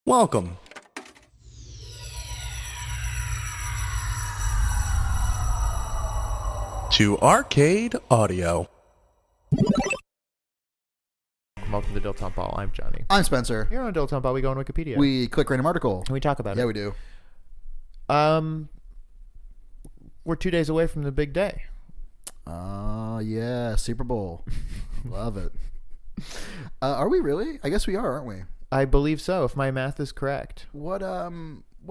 Welcome to Arcade Audio. Welcome to Dilettante Ball. I'm Johnny. I'm Spencer. Here on Dilettante Ball, we go on Wikipedia. We click random article. And we talk about it. Yeah, we do. We're 2 days away from the big day. Yeah, Super Bowl. Love it. Are we really? I guess we are, aren't we? I believe so, if my math is correct. What are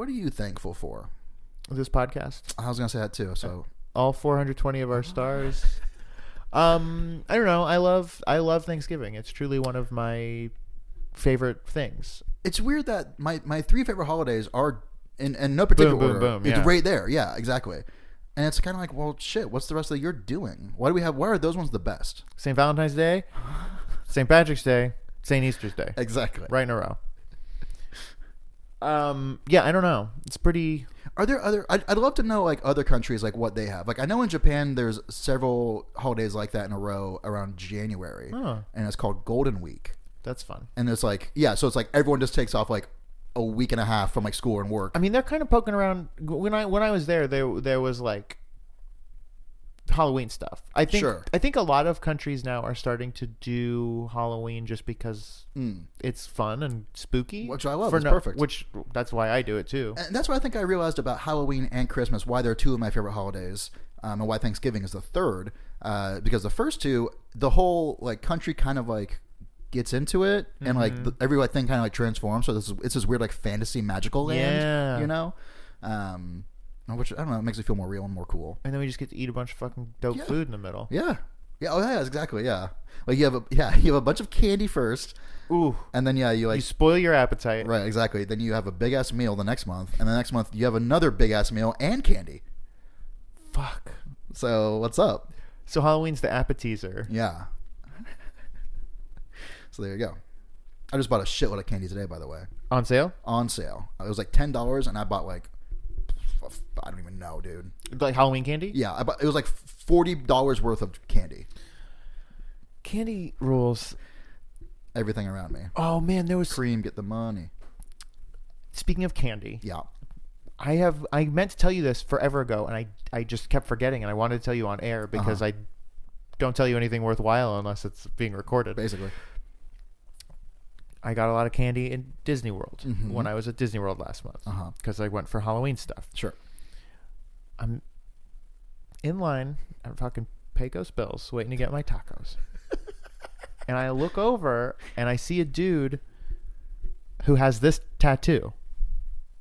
you thankful for? This podcast. I was gonna say that too. So all 420 of our stars. I don't know. I love Thanksgiving. It's truly one of my favorite things. it's weird that my three favorite holidays are in no particular order. Boom. It's Yeah. right there. Yeah, exactly. And it's kind of like, well, shit. What's the rest of the year doing? Why are those ones the best? St. Valentine's Day, St. Patrick's Day, St. Easter's Day. Exactly. Right in a row. Yeah, I don't know. It's pretty... Are there other? I'd love to know like other countries like what they have. Like I know in Japan there's several holidays like that in a row around January, and it's called Golden Week. That's fun. And it's like so it's like everyone just takes off like a week and a half from like school and work. I mean, they're kind of poking around. When I was there was like Halloween stuff. I think a lot of countries now are starting to do Halloween just because it's fun and spooky, which I love. It's perfect. Which that's why I do it too. And that's what I think I realized about Halloween and Christmas, why they're two of my favorite holidays, and why Thanksgiving is the third. Because the first two, the whole like country kind of like gets into it, and like every like, thing kind of like transforms. So it's this weird like fantasy magical land, you know. Which I don't know, it makes it feel more real and more cool. And then we just get to eat a bunch of fucking dope food in the middle. Yeah. Oh yeah, exactly. Yeah. Like you have a bunch of candy first. Ooh. And then you spoil your appetite. Right, exactly. Then you have a big ass meal the next month, and the next month you have another big ass meal and candy. Fuck. So what's up? So Halloween's the appetizer. Yeah. So there you go. I just bought a shitload of candy today, by the way. On sale? On sale. It was like $10, and I bought like I don't even know, dude. Like Halloween candy? Yeah, it was like $40 worth of candy. Candy rules. Everything around me. Oh man, there was cream. Get the money. Speaking of candy, yeah, I meant to tell you this forever ago, and I just kept forgetting, and I wanted to tell you on air because I don't tell you anything worthwhile unless it's being recorded. Basically, I got a lot of candy in Disney World when I was at Disney World last month because I went for Halloween stuff. Sure. I'm in line at fucking Pecos Bills waiting to get my tacos. And I look over and I see a dude who has this tattoo.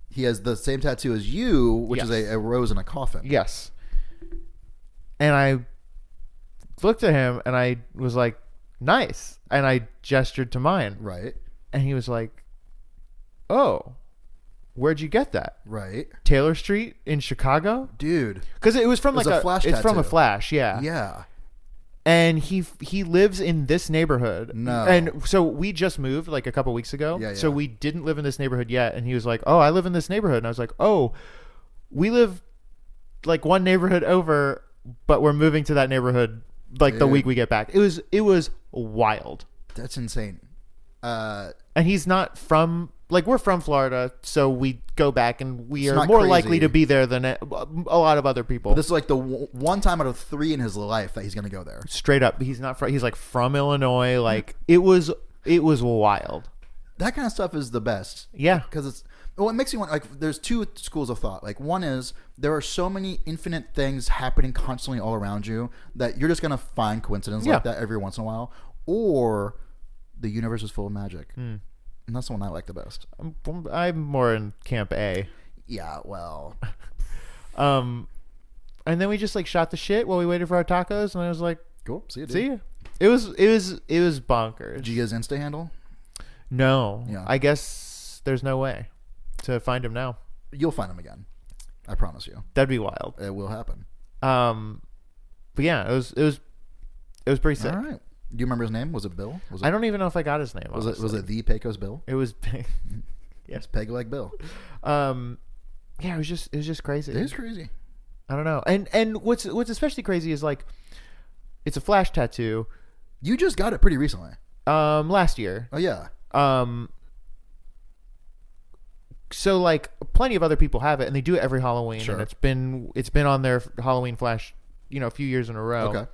He has the same tattoo as you, which is a rose in a coffin. Yes. And I looked at him and I was like, nice. And I gestured to mine. Right. And he was like, oh, where'd you get that? Right. Taylor Street in Chicago? Dude. Because it was from like a flash it's tattoo. from a flash, yeah. Yeah. And he lives in this neighborhood. No. And so we just moved like a couple weeks ago. Yeah. So we didn't live in this neighborhood yet. And he was like, oh, I live in this neighborhood. And I was like, oh, we live like one neighborhood over, but we're moving to that neighborhood like the week we get back. It was wild. That's insane. And he's not from, like, we're from Florida, so we go back and we are more crazy. likely to be there than a lot of other people. But this is like the one time out of 3 in his life that he's going to go there. Straight up. He's not from, he's like from Illinois. Like it was wild. That kind of stuff is the best. Yeah. Because it makes you want, like, there's two schools of thought. Like, one is there are so many infinite things happening constantly all around you that you're just going to find coincidence like that every once in a while. Or the universe is full of magic. And that's the one I like the best. I'm more in camp A. Yeah, well. And then we just like shot the shit while we waited for our tacos, and I was like, cool, see you, dude. See you. It was bonkers. Did you get his Insta handle? No. Yeah. I guess there's no way to find him now. You'll find him again. I promise you. That'd be wild. It will happen. But yeah, it was pretty sick. All right. Do you remember his name? Was it Bill? I don't even know if I got his name. Was it the Pecos Bill? It was. Yes, Peg like Bill. Yeah, it was just crazy. It is crazy. I don't know. And what's especially crazy is like, it's a flash tattoo. You just got it pretty recently. Last year. Oh yeah. So like plenty of other people have it, and they do it every Halloween, Sure. and it's been on their Halloween flash, a few years in a row. Okay.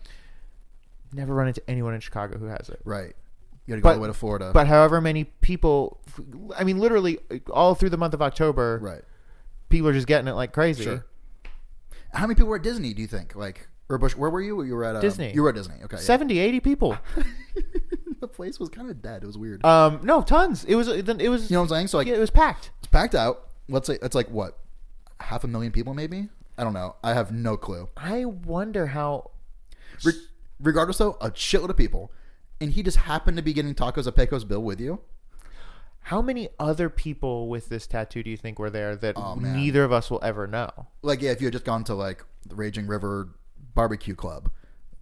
Never run into anyone in Chicago who has it. Right. You got to go all the way to Florida. But however many people, I mean, literally all through the month of October, right. people are just getting it like crazy. Sure. How many people were at Disney, do you think? Like, or Bush, where were you? You were at Disney. You were at Disney. Okay. 70, 80 people. The place was kind of dead. It was weird. No, tons. It was. You know what I'm saying? So like, yeah, it was packed. It's packed out. Let's say it's like what, 500,000 people maybe? I don't know. I have no clue. I wonder how. Regardless, though, a shitload of people, and he just happened to be getting tacos at Pecos Bill with you. How many other people with this tattoo do you think were there that man. neither of us will ever know? Like, yeah, if you had just gone to like the Raging River Barbecue Club,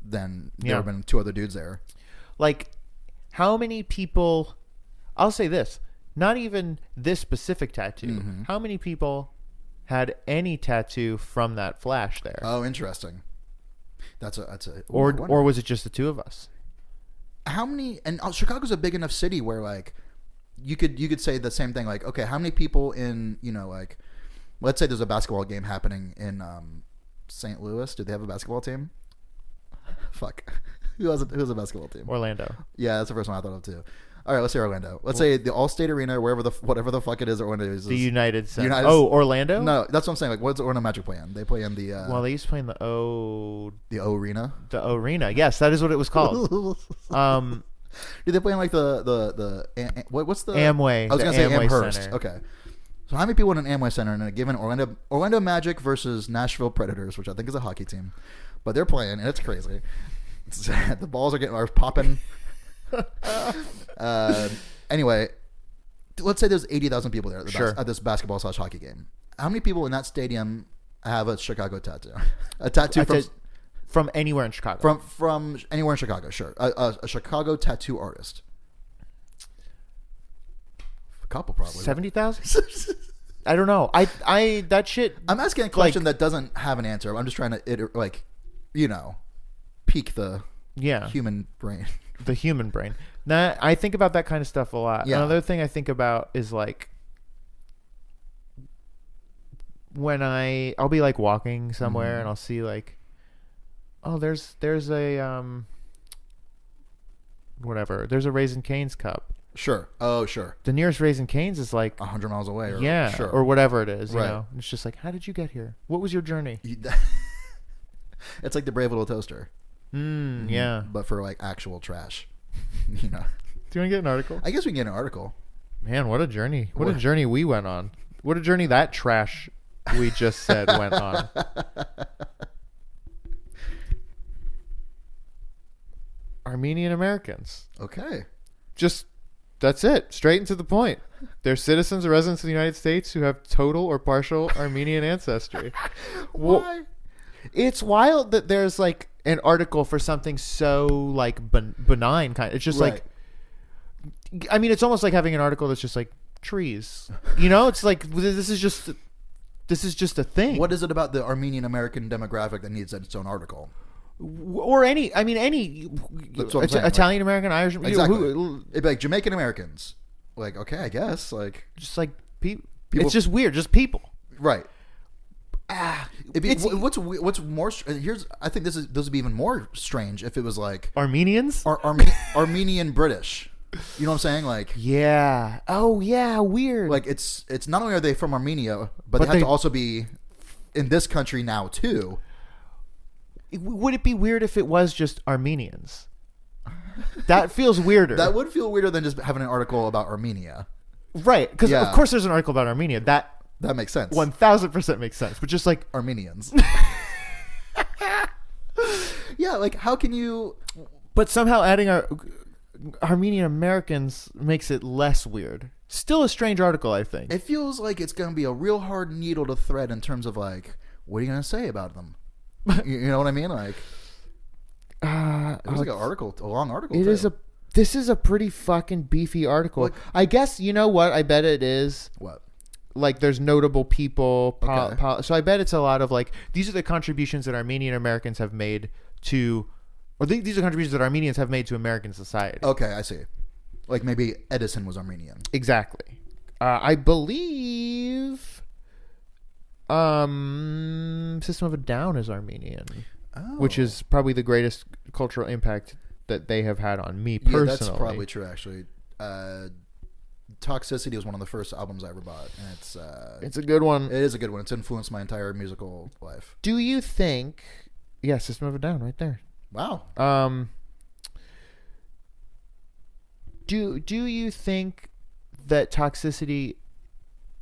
then there Yeah. would have been 2 other dudes there. Like, how many people? I'll say this: not even this specific tattoo. Mm-hmm. How many people had any tattoo from that flash there? Oh, interesting. That's a. Or was it just the two of us? How many? And Chicago's a big enough city where like you could say the same thing. Like, okay, how many people in like, let's say there's a basketball game happening in St. Louis. Do they have a basketball team? Fuck. Who has a basketball team? Orlando. Yeah, that's the first one I thought of too. All right, let's say Orlando. Let's say the Allstate Arena, whatever the fuck it is, Orlando is. The United Center. Oh, Orlando? No, that's what I'm saying. Like, what's Orlando Magic play in? They play in the. Well, they used to play in the O Arena. The Arena. Yes, that is what it was called. Do they play in like what's the Amway? I was gonna say Amway Amherst. Center. Okay. So how many people in an Amway Center in a given Orlando Magic versus Nashville Predators, which I think is a hockey team, but they're playing and it's crazy. The balls are popping. Anyway, let's say there's 80,000 people there at this basketball/hockey game. How many people in that stadium have a Chicago tattoo? A tattoo from anywhere in Chicago. From anywhere in Chicago, sure. A Chicago tattoo artist. A couple probably. 70,000? I don't know. I that shit. I'm asking a question that doesn't have an answer. I'm just trying to pique the human brain. The human brain. Now, I think about that kind of stuff a lot. Yeah. Another thing I think about is like when I'll be like walking somewhere and I'll see like, oh, there's a whatever. There's a Raising Cane's cup. Sure. Oh, sure. The nearest Raising Cane's is like 100 miles away. Or whatever it is. Right. You know, it's just like, how did you get here? What was your journey? It's like the Brave Little Toaster. Yeah. But for like actual trash. Do you want to get an article? I guess we can get an article. Man, what a journey. What a journey we went on. What a journey that trash we just said went on. Armenian Americans. Okay. Just, that's it. Straight and to the point. They're citizens or residents of the United States who have total or partial Armenian ancestry. Why? It's wild that there's like an article for something so like benign kind. It's just like, I mean, it's almost like having an article that's just like trees. It's like this is just a thing. What is it about the Armenian American demographic that needs its own article? Or any Italian American, Irish, exactly. It'd be like Jamaican Americans. Like, okay, I guess like just like people. It's just weird, just people. Right. What's more? I think this would be even more strange if it was like Armenians, Armenian British. You know what I'm saying? Like, yeah. Oh yeah, weird. Like it's not only are they from Armenia, but they have to also be in this country now too. Would it be weird if it was just Armenians? That feels weirder. That would feel weirder than just having an article about Armenia. Right, because of course there's an article about Armenia. That makes sense. 1000% makes sense. But just like Armenians. Yeah, like how can you? But somehow adding our Armenian Americans makes it less weird. Still a strange article, I think. It feels like it's going to be a real hard needle to thread in terms of like, what are you going to say about them? You know what I mean? Like, it was like a long article. This is a pretty fucking beefy article. Like, I guess, you know what? I bet it is. What? Like, there's notable people. So I bet it's a lot of like, these are the contributions that Armenian Americans have made to, or these are contributions that Armenians have made to American society. Okay, I see. Like maybe Edison was Armenian. Exactly. I believe System of a Down is Armenian, which is probably the greatest cultural impact that they have had on me personally. Yeah, that's probably true, actually. Toxicity was one of the first albums I ever bought, and it's a good one. It is a good one. It's influenced my entire musical life. Do you think? Yeah, System of a Down, right there. Wow. Do you think that Toxicity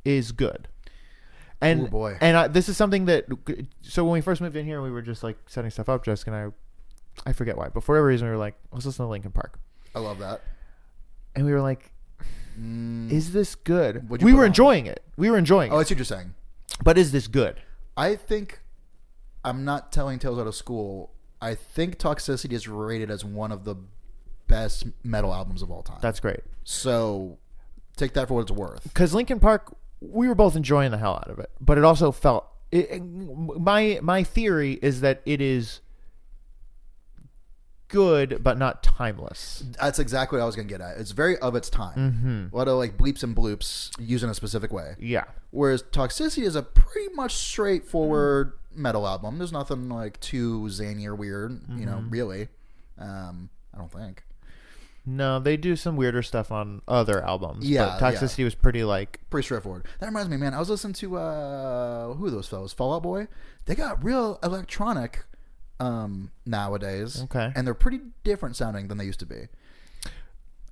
is good? And oh boy. And this is something that. So when we first moved in here, we were just like setting stuff up. Jessica and I forget why, but for whatever reason, we were like, let's listen to Linkin Park. I love that. And we were like, is this good? We were enjoying it. We were enjoying it. Oh, I see what you're saying. But is this good? I think I'm not telling tales out of school. I think Toxicity is rated as one of the best metal albums of all time. That's great. So take that for what it's worth. Because Linkin Park, we were both enjoying the hell out of it, but it also felt. My theory is that it is good, but not timeless. That's exactly what I was going to get at. It's very of its time. A lot of like bleeps and bloops used in a specific way. Yeah. Whereas Toxicity is a pretty much straightforward metal album. There's nothing like too zany or weird, you know, really. I don't think. No, they do some weirder stuff on other albums. Yeah. But Toxicity was pretty straightforward. That reminds me, man, I was listening to, who are those fellas? Fall Out Boy? They got real electronic nowadays. Okay. And they're pretty different sounding than they used to be.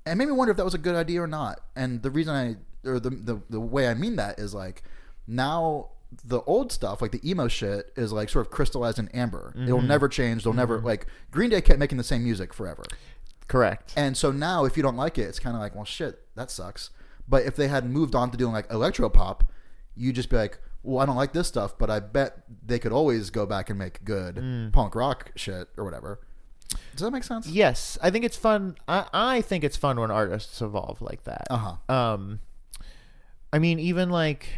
And it made me wonder if that was a good idea or not. And the reason the way I mean that is like now the old stuff, like the emo shit, is like sort of crystallized in amber. It'll never change. They'll never, like, Green Day kept making the same music forever. correct. And so now if you don't like it, it's kind of like, well, shit, that sucks. But if they had moved on to doing like electro pop, you'd just be like, well, I don't like this stuff, but I bet they could always go back and make good punk rock shit or whatever. Does that make sense? Yes, I think it's fun. I think it's fun when artists evolve like that. I mean, even like,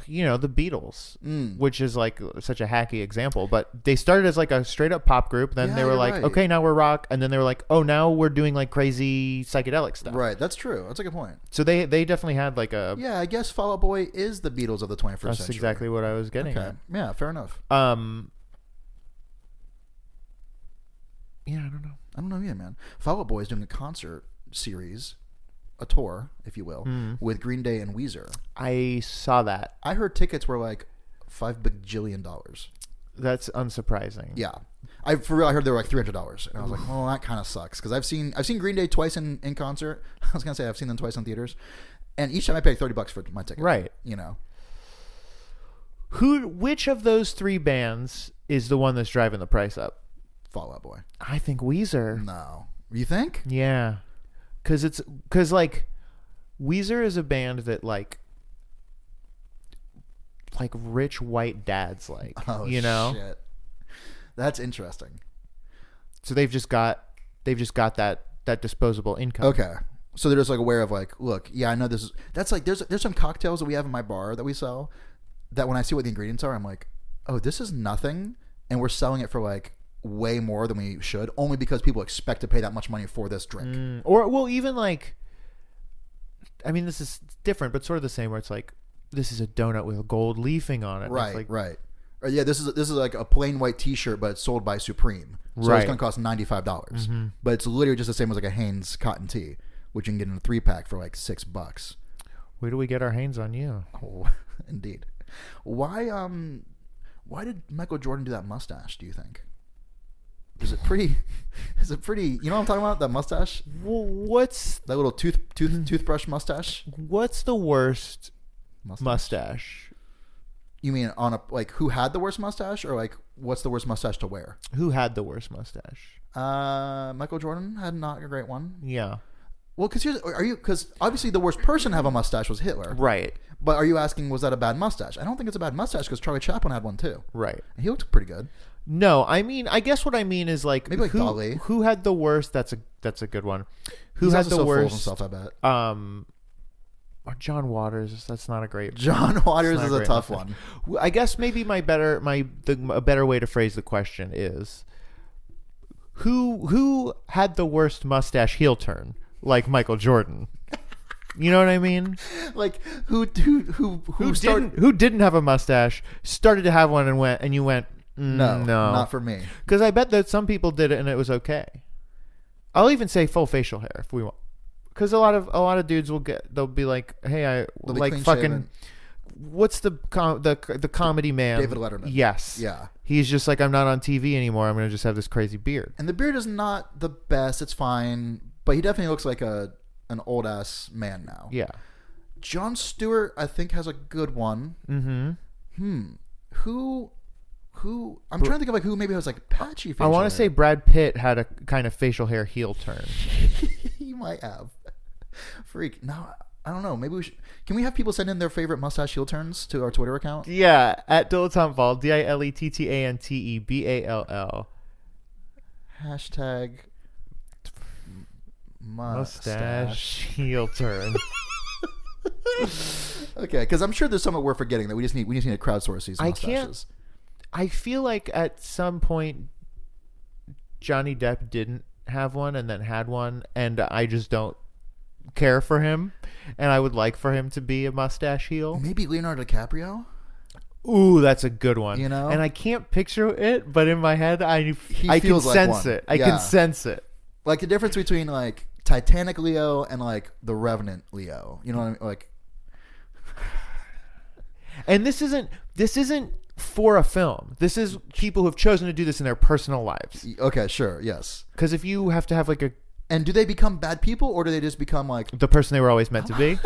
you know, the Beatles, which is like such a hacky example, but they started as like a straight up pop group. Then they were like, okay, now we're rock. And then they were like, oh, now we're doing like crazy psychedelic stuff. Right. That's true. That's a good point. So they definitely had like a... Yeah, I guess Fall Out Boy is the Beatles of the 21st century. That's exactly what I was getting at. Yeah, fair enough. Yeah, I don't know. I don't know either, man. Fall Out Boy is doing a concert series, a tour, if you will, with Green Day and Weezer. I saw that. I heard tickets were like $5 bajillion. That's unsurprising. Yeah, for real, I heard they were like $300, and I was like, well, that kind of sucks because I've seen Green Day twice in concert. I was gonna say I've seen them twice in theaters, and each time I paid $30 for my ticket. Right. You know. Which of those three bands is the one that's driving the price up? Fall Out Boy. I think Weezer. No, you think? Yeah, because like Weezer is a band that like rich white dads like. Oh, you know, shit. That's interesting. So they've just got that disposable income. Okay, so they're just like aware of like, look, yeah, I know this is. That's like there's some cocktails that we have in my bar that we sell. That when I see what the ingredients are, I'm like, oh, this is nothing, and we're selling it for like way more than we should, only because people expect to pay that much money for this drink. Or well, even like, I mean, this is different, but sort of the same. Where it's like, this is a donut with gold leafing on it. Right, like, right. Or yeah, this is like a plain white T-shirt, but it's sold by Supreme, so it's going to cost $95. But it's literally just the same as like a Hanes cotton tee, which you can get in a 3-pack for like $6. Where do we get our hands on you? Oh, indeed. Why did Michael Jordan do that mustache? Do you think? Is it pretty? You know what I'm talking about? That mustache. Well, what's that little toothbrush mustache? What's the worst mustache? You mean on a like who had the worst mustache, or like what's the worst mustache to wear? Who had the worst mustache? Michael Jordan had not a great one. Yeah. Well, because obviously the worst person to have a mustache was Hitler, right? But are you asking was that a bad mustache? I don't think it's a bad mustache because Charlie Chaplin had one too, right? And he looked pretty good. No, I mean, I guess what I mean is like maybe like Dolly. Who had the worst? That's a good one. Who had the so worst? Full of himself, I bet. Or John Waters. That's not a great. John Waters is a tough one. I guess maybe a better way to phrase the question is, who had the worst mustache heel turn? Like Michael Jordan. You know what I mean? Like who didn't have a mustache, started to have one, and you went, no, no, not for me. Because I bet that some people did it and it was okay. I'll even say full facial hair if we want, because a lot of dudes they'll be like, hey, I like fucking shaven. What's the comedy man? David Letterman. Yes. Yeah. He's just like, I'm not on TV anymore. I'm gonna just have this crazy beard. And the beard is not the best. It's fine, but he definitely looks like an old ass man now. Yeah. Jon Stewart, I think, has a good one. Mm-hmm. Who? I'm trying to think of like who maybe has like patchy facial I want to say Brad Pitt had a kind of facial hair heel turn. He might have. Freak. No, I don't know. Maybe we should. Can we have people send in their favorite mustache heel turns to our Twitter account? Yeah, at Dilettanteball, DILETTANTEBALL. Hashtag mustache heel turn. Okay, because I'm sure there's some that we're forgetting that we just need to crowdsource these mustaches. I feel like at some point Johnny Depp didn't have one and then had one, and I just don't care for him, and I would like for him to be a mustache heel. Maybe Leonardo DiCaprio? Ooh, that's a good one. You know? And I can't picture it, but in my head I can feels like sense one. it. I can sense it. Like the difference between like Titanic Leo and like The Revenant Leo. You know what I mean? Like, and this isn't for a film. This is people who have chosen to do this in their personal lives. Okay, sure, yes. Because if you have to have like and do they become bad people, or do they just become like the person they were always meant to be?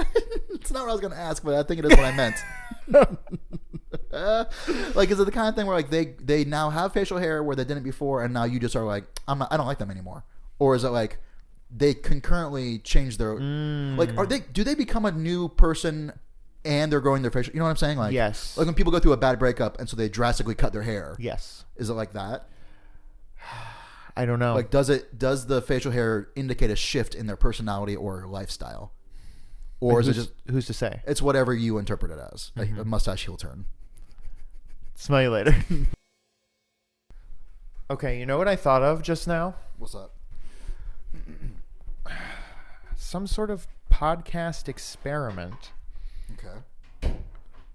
It's not what I was going to ask, but I think it is what I meant. Like, is it the kind of thing where like they now have facial hair where they didn't before, and now you just are like, I don't like them anymore, or is it like they concurrently change their like do they become a new person and they're growing their facial? You know what I'm saying? Like, yes. Like when people go through a bad breakup and so they drastically cut their hair. Yes. Is it like that? I don't know. Like, does the facial hair indicate a shift in their personality or lifestyle? Or is it just... Who's to say? It's whatever you interpret it as. Like a mustache heel turn. Smell you later. Okay, you know what I thought of just now? What's up? Some sort of podcast experiment. Okay.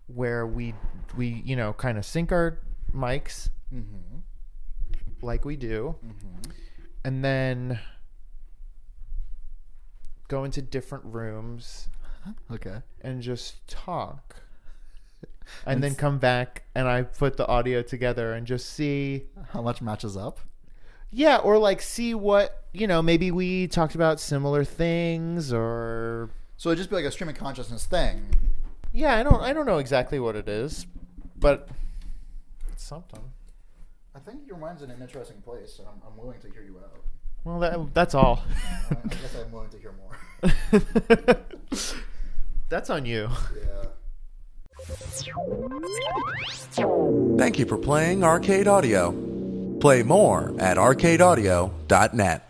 Where we kind of sync our mics like we do, and then go into different rooms. Okay. And just talk. And then come back and I put the audio together and just see how much matches up. Yeah, or like see what, maybe we talked about similar things, or so it'd just be like a stream of consciousness thing. Yeah, I don't know exactly what it is, but it's something. I think your mind's in an interesting place, and I'm willing to hear you out. Well, that's all. I guess I'm willing to hear more. That's on you. Yeah. Thank you for playing Arcade Audio. Play more at arcadeaudio.net.